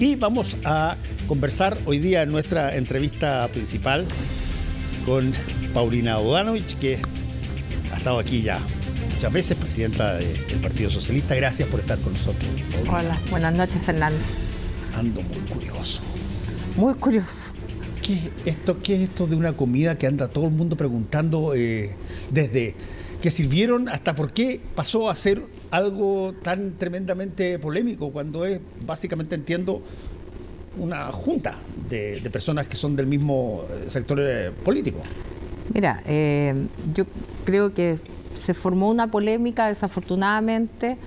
Y vamos a conversar hoy día en nuestra entrevista principal con Paulina Bodanovich, que ha estado aquí ya muchas veces, presidenta del Partido Socialista. Gracias por estar con nosotros, Paulina. Hola, buenas noches, Fernando. Ando muy curioso. Muy curioso. ¿Qué es esto de una comida que anda todo el mundo preguntando desde que sirvieron hasta por qué pasó a ser algo tan tremendamente polémico cuando es, básicamente entiendo, una junta de personas que son del mismo sector político? Mira, yo creo que se formó una polémica, desafortunadamente,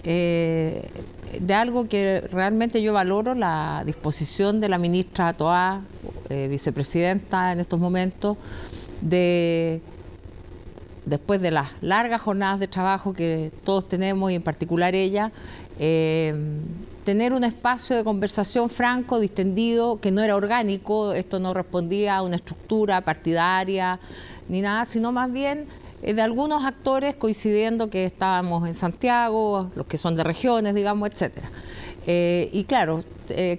de algo que realmente yo valoro, la disposición de la ministra Toá, vicepresidenta en estos momentos, después de las largas jornadas de trabajo que todos tenemos y en particular ella, tener un espacio de conversación franco, distendido, que no era orgánico. Esto no respondía a una estructura partidaria ni nada, sino más bien de algunos actores coincidiendo que estábamos en Santiago, los que son de regiones, digamos, etcétera. Y claro,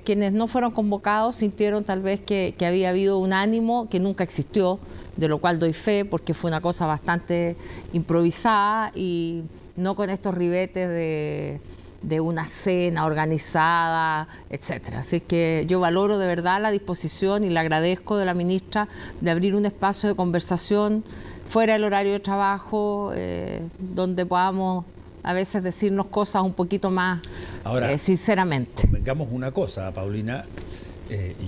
quienes no fueron convocados sintieron tal vez que había habido un ánimo que nunca existió, de lo cual doy fe, porque fue una cosa bastante improvisada y no con estos ribetes de una cena organizada, etcétera. Así que yo valoro de verdad la disposición y le agradezco de la ministra de abrir un espacio de conversación fuera del horario de trabajo, donde podamos a veces decirnos cosas un poquito más sinceramente. Convengamos una cosa, Paulina,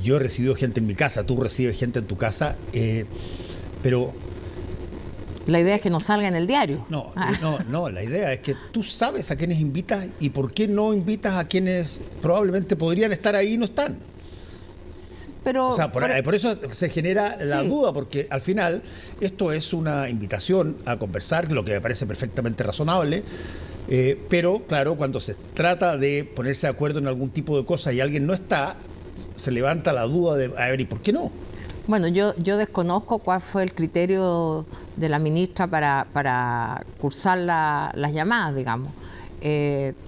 yo he recibido gente en mi casa, tú recibes gente en tu casa, pero... La idea es que no salga en el diario. No, la idea es que tú sabes a quiénes invitas y por qué no invitas a quienes probablemente podrían estar ahí y no están. Pero, o sea, por eso se genera la duda, porque al final esto es una invitación a conversar, lo que me parece perfectamente razonable, pero claro, cuando se trata de ponerse de acuerdo en algún tipo de cosa y alguien no está, se levanta la duda de, a ver, ¿y por qué no? Bueno, yo desconozco cuál fue el criterio de la ministra para cursar las llamadas, digamos.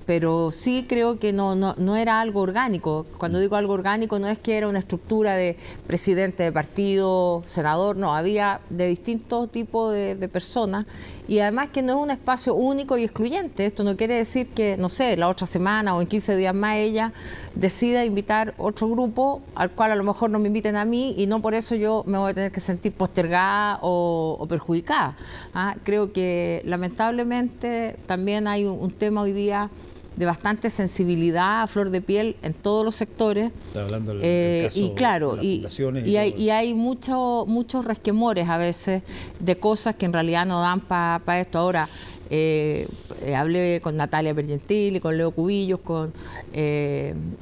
Pero sí creo que no era algo orgánico. Cuando digo algo orgánico no es que era una estructura de presidente de partido, senador, no, había de distintos tipos de personas, y además que no es un espacio único y excluyente. Esto no quiere decir que, no sé, la otra semana o en 15 días más ella decida invitar otro grupo al cual a lo mejor no me inviten a mí y no por eso yo me voy a tener que sentir postergada o perjudicada. Creo que lamentablemente también hay un tema hoy día de bastante sensibilidad a flor de piel en todos los sectores. Está hablando del caso y claro, de las fundaciones y hay muchos resquemores a veces de cosas que en realidad no dan para esto. Ahora, hablé con Natalia Pergentili, con Leo Cubillos, con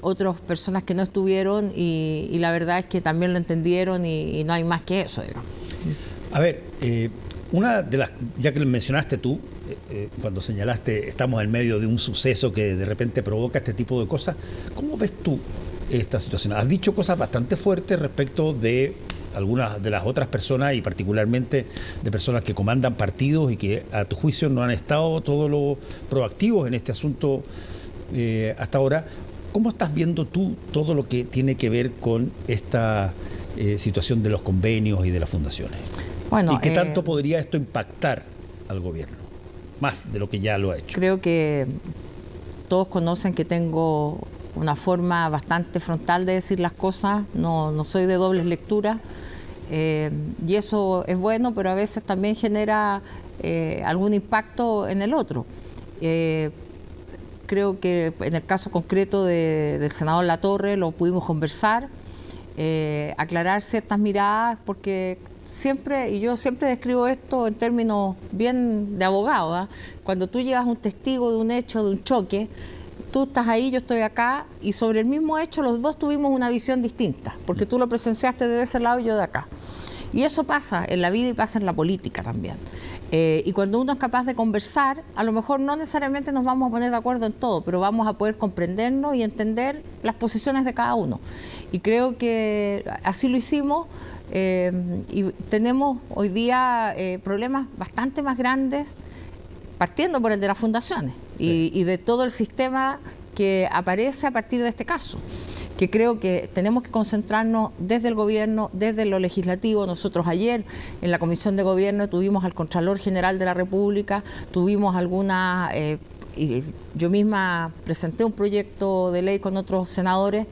otras personas que no estuvieron y la verdad es que también lo entendieron y no hay más que eso, digamos. A ver, una de las, ya que lo mencionaste tú, cuando señalaste, estamos en medio de un suceso que de repente provoca este tipo de cosas, ¿cómo ves tú esta situación? Has dicho cosas bastante fuertes respecto de algunas de las otras personas y particularmente de personas que comandan partidos y que a tu juicio no han estado todo lo proactivos en este asunto hasta ahora. ¿Cómo estás viendo tú todo lo que tiene que ver con esta situación de los convenios y de las fundaciones? Bueno, ¿y qué tanto podría esto impactar al gobierno? Más de lo que ya lo ha hecho. Creo que todos conocen que tengo una forma bastante frontal de decir las cosas, no soy de dobles lecturas, y eso es bueno, pero a veces también genera algún impacto en el otro. Creo que en el caso concreto del senador Latorre lo pudimos conversar, aclarar ciertas miradas, porque yo siempre describo esto en términos bien de abogado, cuando tú llevas un testigo de un hecho, de un choque, tú estás ahí, yo estoy acá, y sobre el mismo hecho los dos tuvimos una visión distinta, porque tú lo presenciaste desde ese lado y yo de acá. Y eso pasa en la vida y pasa en la política también. Y cuando uno es capaz de conversar, a lo mejor no necesariamente nos vamos a poner de acuerdo en todo, pero vamos a poder comprendernos y entender las posiciones de cada uno. Y creo que así lo hicimos, y tenemos hoy día problemas bastante más grandes, partiendo por el de las fundaciones y de todo el sistema que aparece a partir de este caso. que creo que tenemos que concentrarnos desde el gobierno, desde lo legislativo. Nosotros ayer en la Comisión de Gobierno tuvimos al Contralor General de la República, tuvimos algunas... y yo misma presenté un proyecto de ley con otros senadores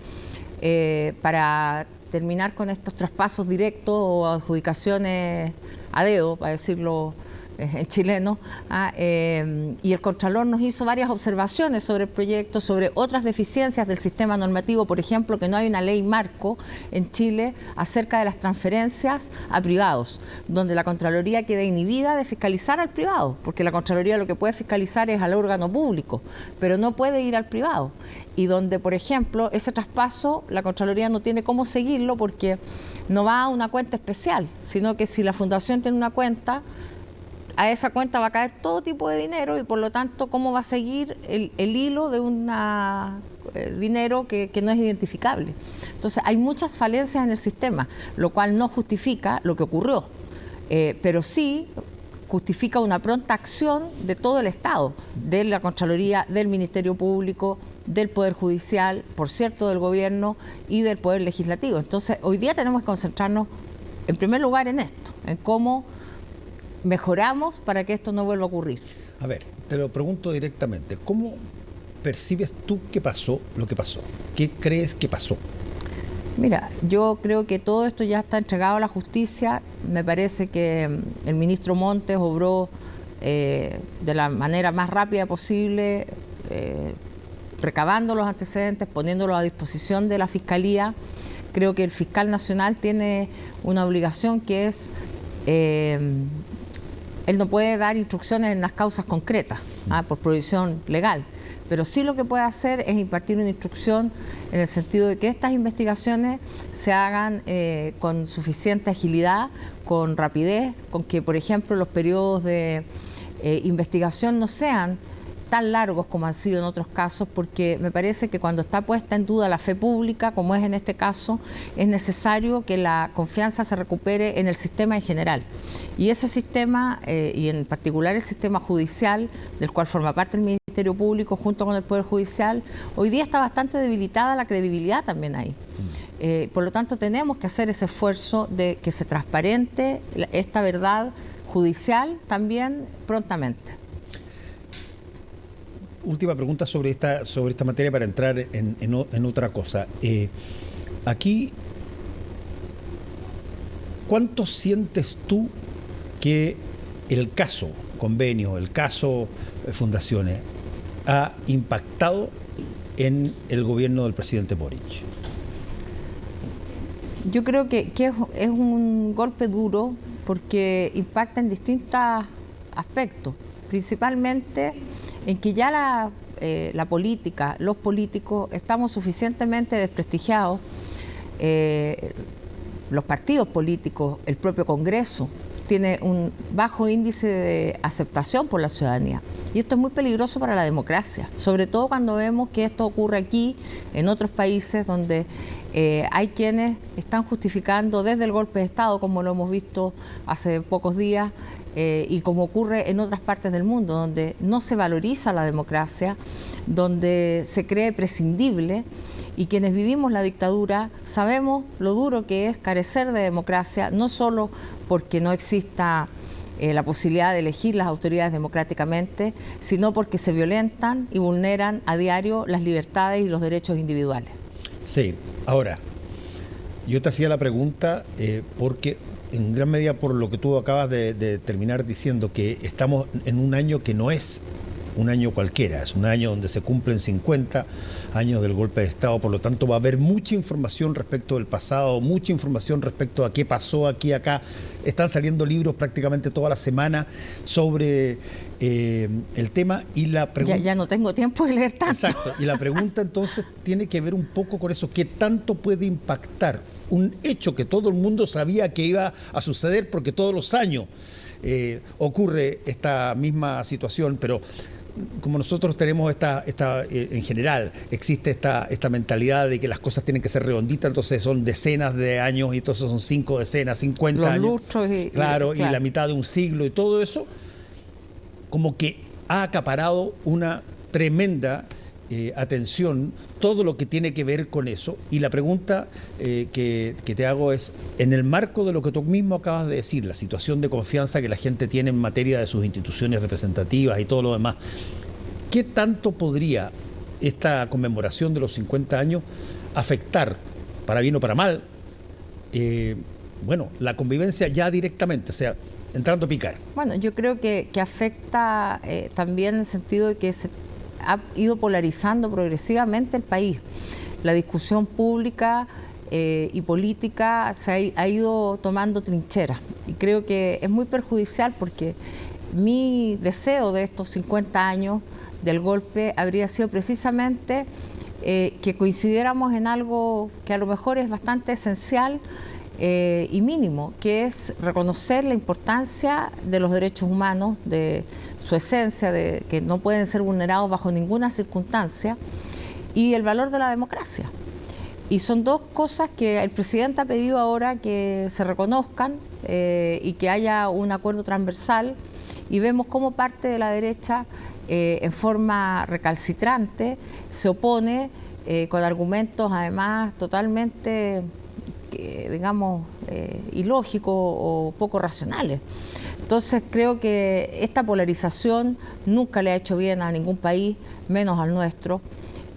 para terminar con estos traspasos directos o adjudicaciones a dedo, para decirlo en chileno, y el Contralor nos hizo varias observaciones sobre el proyecto, sobre otras deficiencias del sistema normativo, por ejemplo, que no hay una ley marco en Chile acerca de las transferencias a privados, donde la Contraloría queda inhibida de fiscalizar al privado, porque la Contraloría lo que puede fiscalizar es al órgano público, pero no puede ir al privado, y donde, por ejemplo, ese traspaso, la Contraloría no tiene cómo seguirlo porque no va a una cuenta especial, sino que si la fundación tiene una cuenta, a esa cuenta va a caer todo tipo de dinero y por lo tanto, ¿cómo va a seguir el hilo de un dinero que no es identificable? Entonces, hay muchas falencias en el sistema, lo cual no justifica lo que ocurrió, pero sí justifica una pronta acción de todo el Estado, de la Contraloría, del Ministerio Público, del Poder Judicial, por cierto, del Gobierno y del Poder Legislativo. Entonces, hoy día tenemos que concentrarnos, en primer lugar, en esto, en cómo mejoramos para que esto no vuelva a ocurrir. A ver, te lo pregunto directamente. ¿Cómo percibes tú que pasó lo que pasó? ¿Qué crees que pasó? Mira, yo creo que todo esto ya está entregado a la justicia. Me parece que el ministro Montes obró de la manera más rápida posible, recabando los antecedentes, poniéndolos a disposición de la Fiscalía. Creo que el fiscal nacional tiene una obligación que es... él no puede dar instrucciones en las causas concretas, por prohibición legal, pero sí lo que puede hacer es impartir una instrucción en el sentido de que estas investigaciones se hagan con suficiente agilidad, con rapidez, con que, por ejemplo, los periodos de investigación no sean tan largos como han sido en otros casos, porque me parece que cuando está puesta en duda la fe pública, como es en este caso, es necesario que la confianza se recupere en el sistema en general. Y ese sistema, y en particular el sistema judicial, del cual forma parte el Ministerio Público junto con el Poder Judicial, hoy día está bastante debilitada la credibilidad también ahí. Por lo tanto, tenemos que hacer ese esfuerzo de que se transparente esta verdad judicial también prontamente. Última pregunta sobre esta materia para entrar en otra cosa. Aquí, ¿cuánto sientes tú que el caso convenio, el caso fundaciones, ha impactado en el gobierno del presidente Boric? Yo creo que es un golpe duro porque impacta en distintos aspectos, principalmente en que ya la política, los políticos, estamos suficientemente desprestigiados, los partidos políticos, el propio Congreso, tiene un bajo índice de aceptación por la ciudadanía. Y esto es muy peligroso para la democracia, sobre todo cuando vemos que esto ocurre aquí, en otros países donde hay quienes están justificando desde el golpe de Estado, como lo hemos visto hace pocos días, y como ocurre en otras partes del mundo, donde no se valoriza la democracia, donde se cree prescindible, y quienes vivimos la dictadura sabemos lo duro que es carecer de democracia, no solo porque no exista la posibilidad de elegir las autoridades democráticamente, sino porque se violentan y vulneran a diario las libertades y los derechos individuales. Sí, ahora, yo te hacía la pregunta porque en gran medida por lo que tú acabas de terminar diciendo, que estamos en un año que no es un año cualquiera, es un año donde se cumplen 50 años del golpe de Estado, por lo tanto va a haber mucha información respecto del pasado, mucha información respecto a qué pasó aquí y acá. Están saliendo libros prácticamente toda la semana sobre el tema y la pregunta... Ya no tengo tiempo de leer tanto. Exacto, y la pregunta entonces tiene que ver un poco con eso, ¿qué tanto puede impactar un hecho que todo el mundo sabía que iba a suceder porque todos los años ocurre esta misma situación, pero como nosotros tenemos en general, existe esta mentalidad de que las cosas tienen que ser redonditas, entonces son decenas de años y entonces son 5 decenas, 50 los años. Lustros claro, y la mitad de un siglo y todo eso, como que ha acaparado una tremenda atención todo lo que tiene que ver con eso. Y la pregunta que te hago es, en el marco de lo que tú mismo acabas de decir, la situación de confianza que la gente tiene en materia de sus instituciones representativas y todo lo demás, ¿qué tanto podría esta conmemoración de los 50 años afectar, para bien o para mal, la convivencia ya directamente, o sea, entrando a picar? Bueno, yo creo que afecta también en el sentido de que se ha ido polarizando progresivamente el país. La discusión pública y política ha ido tomando trincheras, y creo que es muy perjudicial, porque mi deseo de estos 50 años del golpe habría sido precisamente que coincidiéramos en algo que a lo mejor es bastante esencial y mínimo, que es reconocer la importancia de los derechos humanos, de su esencia, de que no pueden ser vulnerados bajo ninguna circunstancia, y el valor de la democracia. Y son dos cosas que el presidente ha pedido ahora que se reconozcan y que haya un acuerdo transversal, y vemos cómo parte de la derecha en forma recalcitrante se opone con argumentos además totalmente ilógicos o poco racionales. Entonces creo que esta polarización nunca le ha hecho bien a ningún país, menos al nuestro,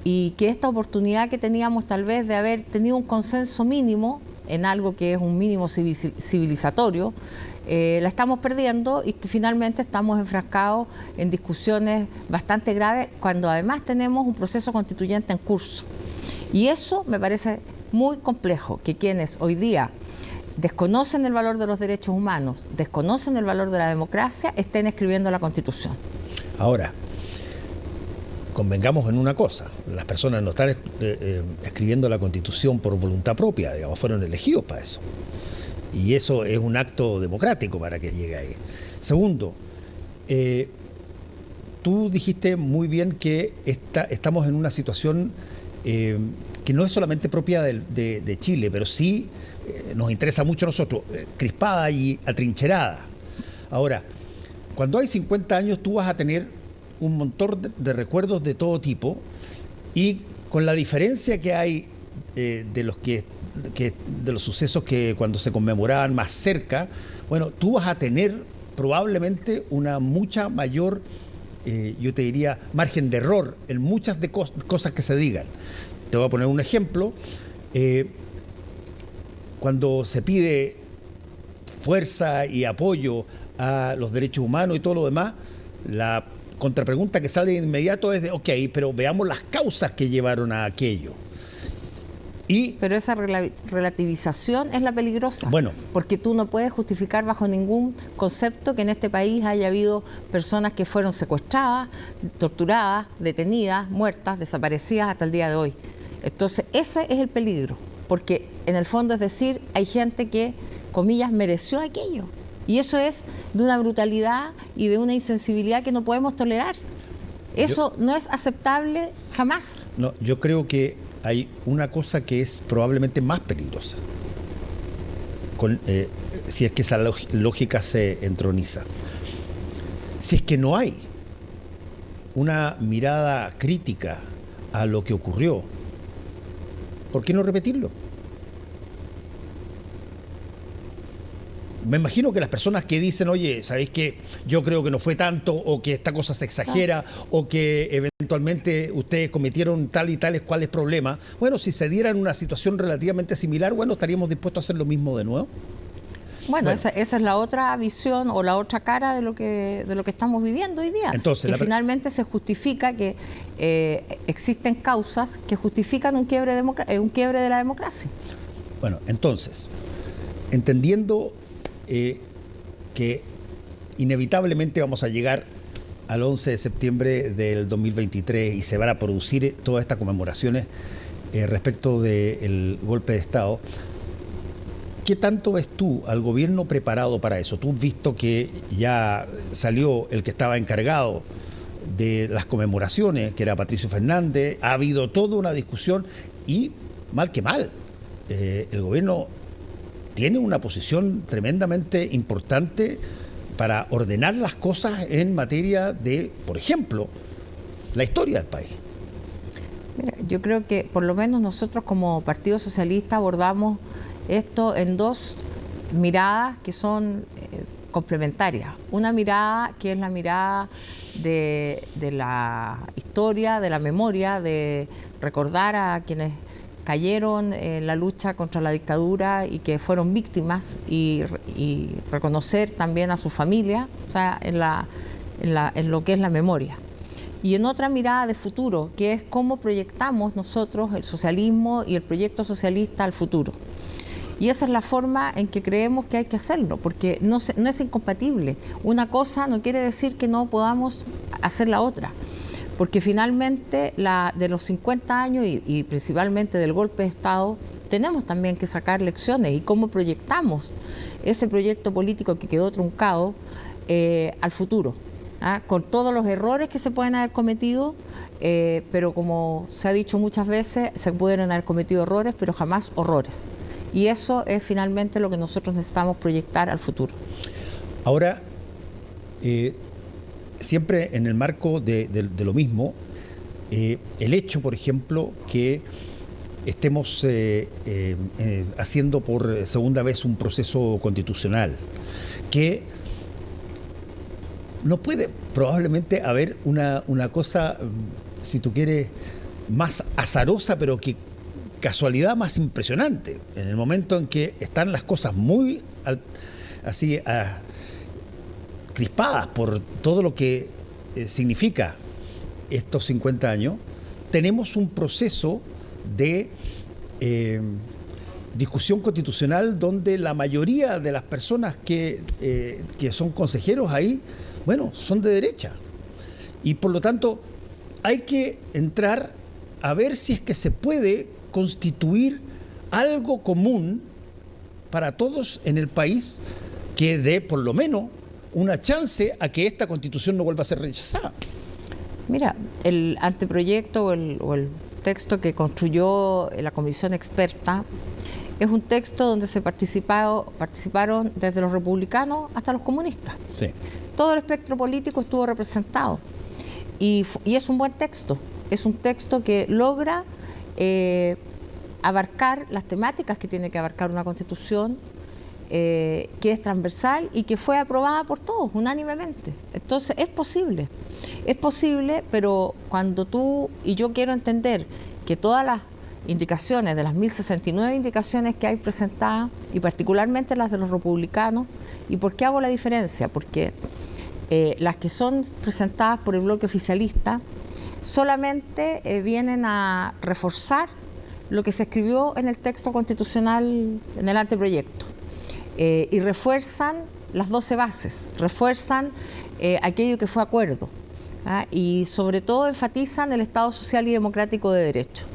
y que esta oportunidad que teníamos tal vez de haber tenido un consenso mínimo en algo que es un mínimo civilizatorio, la estamos perdiendo, y finalmente estamos enfrascados en discusiones bastante graves, cuando además tenemos un proceso constituyente en curso. Y eso me parece muy complejo, que quienes hoy día desconocen el valor de los derechos humanos, desconocen el valor de la democracia, estén escribiendo la Constitución. Ahora, convengamos en una cosa, las personas no están escribiendo la Constitución por voluntad propia, digamos, fueron elegidos para eso. Y eso es un acto democrático para que llegue ahí. Segundo, tú dijiste muy bien que estamos en una situación que no es solamente propia de Chile, pero sí nos interesa mucho a nosotros, crispada y atrincherada. Ahora, cuando hay 50 años, tú vas a tener un montón de recuerdos de todo tipo, y con la diferencia que hay de los sucesos que cuando se conmemoraban más cerca, bueno, tú vas a tener probablemente una mucha mayor, yo te diría, margen de error en muchas de cosas que se digan. Te voy a poner un ejemplo. Cuando se pide fuerza y apoyo a los derechos humanos y todo lo demás, la contrapregunta que sale de inmediato es de, ok, pero veamos las causas que llevaron a aquello. Pero esa relativización es la peligrosa, bueno, porque tú no puedes justificar bajo ningún concepto que en este país haya habido personas que fueron secuestradas, torturadas, detenidas, muertas, desaparecidas hasta el día de hoy. Entonces ese es el peligro, porque en el fondo es decir, hay gente que, comillas, mereció aquello, y eso es de una brutalidad y de una insensibilidad que no podemos tolerar. Eso no es aceptable jamás. No, yo creo que hay una cosa que es probablemente más peligrosa, si es que esa lógica se entroniza. Si es que no hay una mirada crítica a lo que ocurrió, ¿por qué no repetirlo? Me imagino que las personas que dicen, oye, ¿sabéis qué? Yo creo que no fue tanto, o que esta cosa se exagera, o que eventualmente ustedes cometieron tal y tales cuales problemas. Bueno, si se diera en una situación relativamente similar, bueno, estaríamos dispuestos a hacer lo mismo de nuevo. Bueno, esa es la otra visión o la otra cara de lo que estamos viviendo hoy día. Entonces, y finalmente se justifica que existen causas que justifican un quiebre de la democracia. Bueno, entonces, entendiendo que inevitablemente vamos a llegar al 11 de septiembre del 2023 y se van a producir todas estas conmemoraciones respecto del golpe de Estado, ¿qué tanto ves tú al gobierno preparado para eso? Tú has visto que ya salió el que estaba encargado de las conmemoraciones, que era Patricio Fernández, ha habido toda una discusión y, mal que mal, el gobierno tiene una posición tremendamente importante para ordenar las cosas en materia de, por ejemplo, la historia del país. Mira, yo creo que por lo menos nosotros como Partido Socialista abordamos esto en dos miradas que son complementarias. Una mirada que es la mirada de la historia, de la memoria, de recordar a quienes cayeron en la lucha contra la dictadura y que fueron víctimas y reconocer también a su familia, o sea, en lo que es la memoria. Y en otra mirada de futuro, que es cómo proyectamos nosotros el socialismo y el proyecto socialista al futuro. Y esa es la forma en que creemos que hay que hacerlo, porque no es incompatible. Una cosa no quiere decir que no podamos hacer la otra, porque finalmente de los 50 años y principalmente del golpe de Estado, tenemos también que sacar lecciones y cómo proyectamos ese proyecto político que quedó truncado al futuro. Con todos los errores que se pueden haber cometido, pero como se ha dicho muchas veces, se pudieron haber cometido errores, pero jamás horrores. Y eso es finalmente lo que nosotros necesitamos proyectar al futuro. Ahora, siempre en el marco de lo mismo, el hecho, por ejemplo, que estemos haciendo por segunda vez un proceso constitucional, que no puede probablemente haber una cosa, si tú quieres, más azarosa, pero que casualidad más impresionante. En el momento en que están las cosas muy así crispadas por todo lo que significa estos 50 años, tenemos un proceso de discusión constitucional donde la mayoría de las personas que son consejeros ahí, bueno, son de derecha. Y por lo tanto, hay que entrar a ver si es que se puede constituir algo común para todos en el país que dé por lo menos una chance a que esta constitución no vuelva a ser rechazada. Mira, el anteproyecto o el texto que construyó la comisión experta es un texto donde se participaron desde los republicanos hasta los comunistas. Sí. Todo el espectro político estuvo representado y es un buen texto. Es un texto que logra abarcar las temáticas que tiene que abarcar una constitución, que es transversal y que fue aprobada por todos unánimemente. Entonces es posible, pero cuando tú y yo quiero entender que todas las indicaciones, de las 1069 indicaciones que hay presentadas, y particularmente las de los republicanos, ¿y por qué hago la diferencia? Porque las que son presentadas por el bloque oficialista solamente vienen a reforzar lo que se escribió en el texto constitucional, en el anteproyecto, y refuerzan las 12 bases, refuerzan aquello que fue acuerdo, y sobre todo enfatizan el Estado social y democrático de derecho.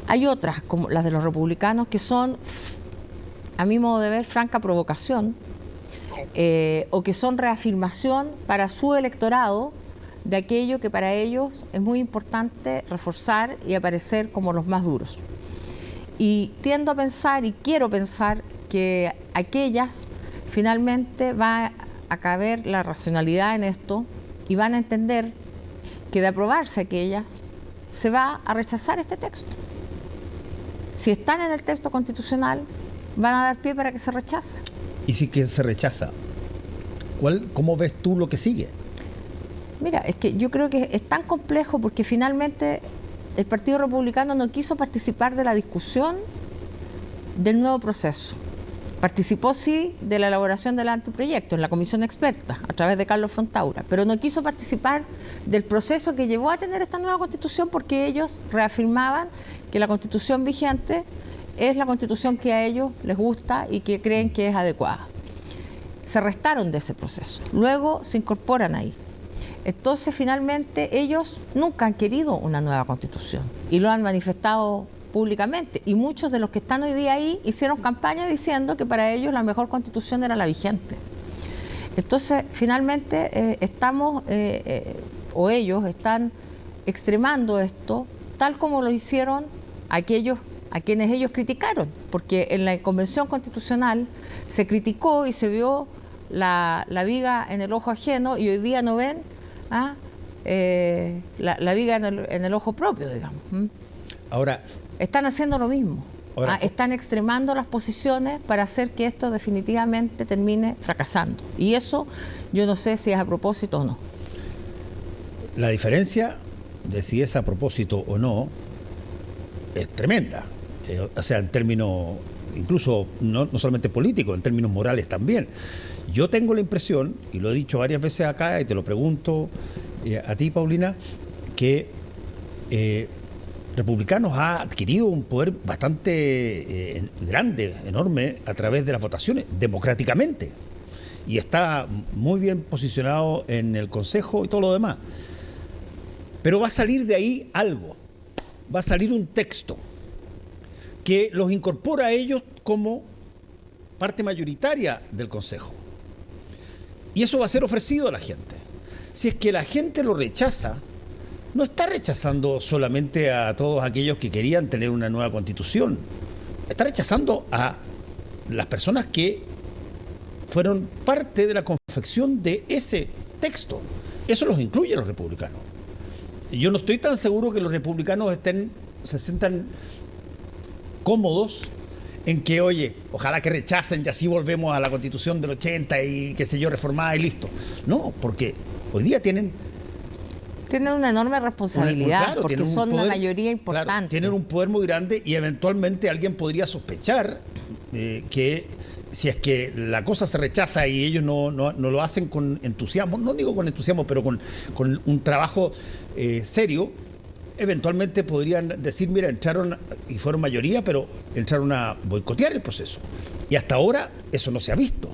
Hay otras, como las de los republicanos, que son, a mi modo de ver, franca provocación, o que son reafirmación para su electorado de aquello que para ellos es muy importante reforzar y aparecer como los más duros. Y tiendo a pensar y quiero pensar que aquellas finalmente va a caber la racionalidad en esto y van a entender que de aprobarse aquellas se va a rechazar este texto. Si están en el texto constitucional, van a dar pie para que se rechace. Y si que se rechaza, ¿cómo ves tú lo que sigue? Mira, es que yo creo que es tan complejo porque finalmente el Partido Republicano no quiso participar de la discusión del nuevo proceso. Participó sí de la elaboración del anteproyecto en la comisión experta a través de Carlos Frontaura, pero no quiso participar del proceso que llevó a tener esta nueva constitución porque ellos reafirmaban que la constitución vigente es la constitución que a ellos les gusta y que creen que es adecuada. Se restaron de ese proceso, luego se incorporan ahí. Entonces finalmente ellos nunca han querido una nueva constitución y lo han manifestado públicamente, y muchos de los que están hoy día ahí hicieron campaña diciendo que para ellos la mejor constitución era la vigente. Entonces finalmente ellos están extremando esto tal como lo hicieron aquellos a quienes ellos criticaron, porque en la Convención Constitucional se criticó y se vio la viga en el ojo ajeno, y hoy día no ven la viga en el ojo propio, digamos. Ahora, están haciendo lo mismo. Ahora, están extremando las posiciones para hacer que esto definitivamente termine fracasando. Y eso yo no sé si es a propósito o no. La diferencia de si es a propósito o no es tremenda. O sea, en términos, incluso no solamente políticos, en términos morales también. Yo tengo la impresión, y lo he dicho varias veces acá, y te lo pregunto a ti, Paulina, que Republicanos ha adquirido un poder bastante grande, enorme, a través de las votaciones, democráticamente. Y está muy bien posicionado en el Consejo y todo lo demás. Pero va a salir de ahí algo. Va a salir un texto que los incorpora a ellos como parte mayoritaria del Consejo. Y eso va a ser ofrecido a la gente. Si es que la gente lo rechaza, no está rechazando solamente a todos aquellos que querían tener una nueva constitución. Está rechazando a las personas que fueron parte de la confección de ese texto. Eso los incluye a los republicanos. Yo no estoy tan seguro que los republicanos se sientan cómodos en que, oye, ojalá que rechacen y así volvemos a la constitución del 80 y qué sé yo, reformada y listo. No, porque hoy día tienen una enorme responsabilidad, claro, porque son una mayoría importante. Claro, tienen un poder muy grande y eventualmente alguien podría sospechar que si es que la cosa se rechaza y ellos no lo hacen con entusiasmo, no digo con entusiasmo, pero con un trabajo serio, eventualmente podrían decir, mira, entraron y fueron mayoría, pero entraron a boicotear el proceso. Y hasta ahora eso no se ha visto.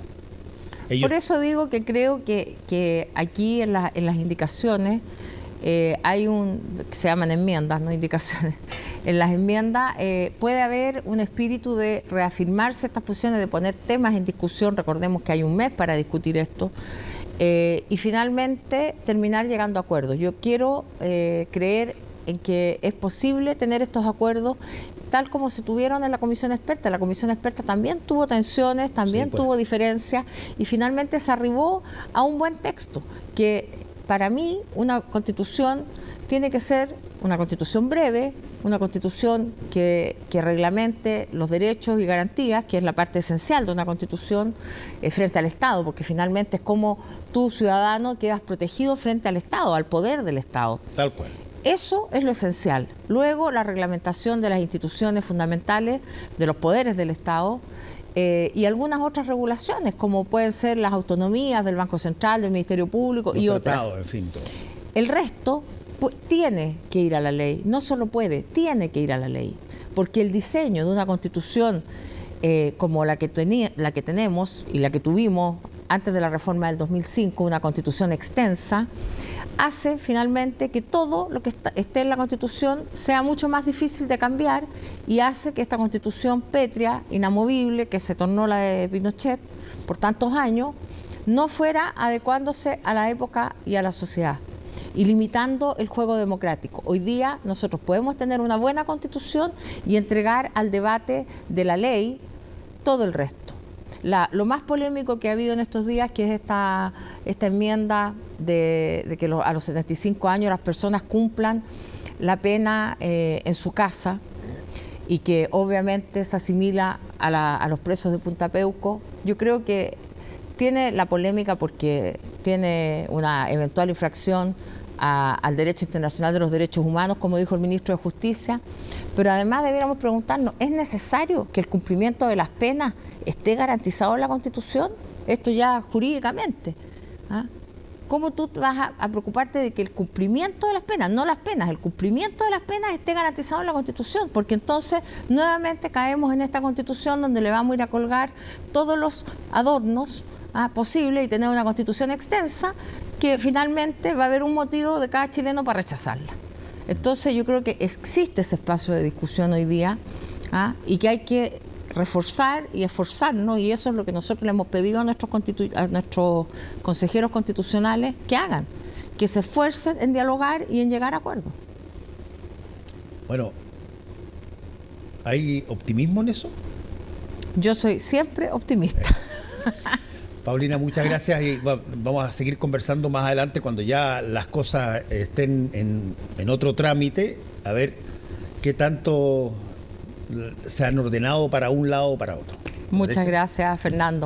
Por eso digo que creo que aquí en las indicaciones hay que se llaman enmiendas, no indicaciones. En las enmiendas puede haber un espíritu de reafirmarse estas posiciones, de poner temas en discusión. Recordemos que hay un mes para discutir esto. Y finalmente terminar llegando a acuerdos. Yo quiero creer en que es posible tener estos acuerdos tal como se tuvieron en la comisión experta. La comisión experta también tuvo tensiones, también tuvo diferencias y finalmente se arribó a un buen texto que para mí una constitución tiene que ser una constitución breve, una constitución que reglamente los derechos y garantías, que es la parte esencial de una constitución frente al Estado, porque finalmente es como tú, ciudadano, quedas protegido frente al Estado, al poder del Estado. Tal cual. Eso es lo esencial. Luego, la reglamentación de las instituciones fundamentales, de los poderes del Estado, y algunas otras regulaciones, como pueden ser las autonomías del Banco Central, del Ministerio Público y otras. En fin, todo. El resto tiene que ir a la ley, no solo puede, tiene que ir a la ley, porque el diseño de una constitución como la que tenemos y la que tuvimos antes de la reforma del 2005, una constitución extensa, hace finalmente que todo lo que esté en la Constitución sea mucho más difícil de cambiar y hace que esta Constitución pétrea, inamovible, que se tornó la de Pinochet por tantos años, no fuera adecuándose a la época y a la sociedad y limitando el juego democrático. Hoy día nosotros podemos tener una buena Constitución y entregar al debate de la ley todo el resto. Lo más polémico que ha habido en estos días, que es esta enmienda de que a los 75 años las personas cumplan la pena en su casa y que obviamente se asimila a los presos de Punta Peuco. Yo creo que tiene la polémica porque tiene una eventual infracción al derecho internacional de los derechos humanos, como dijo el ministro de Justicia, pero además debiéramos preguntarnos, ¿es necesario que el cumplimiento de las penas esté garantizado en la Constitución? Esto ya jurídicamente. ¿Cómo tú vas a preocuparte de que el cumplimiento de las penas, no las penas, el cumplimiento de las penas esté garantizado en la Constitución? Porque entonces nuevamente caemos en esta Constitución donde le vamos a ir a colgar todos los adornos posibles y tener una Constitución extensa que finalmente va a haber un motivo de cada chileno para rechazarla. Entonces yo creo que existe ese espacio de discusión hoy día y que hay que reforzar y esforzarnos, y eso es lo que nosotros le hemos pedido a nuestros consejeros constitucionales que hagan, que se esfuercen en dialogar y en llegar a acuerdos. Bueno, ¿hay optimismo en eso? Yo soy siempre optimista. Paulina, muchas gracias y vamos a seguir conversando más adelante cuando ya las cosas estén en otro trámite, a ver qué tanto se han ordenado para un lado o para otro. Muchas gracias, Fernando.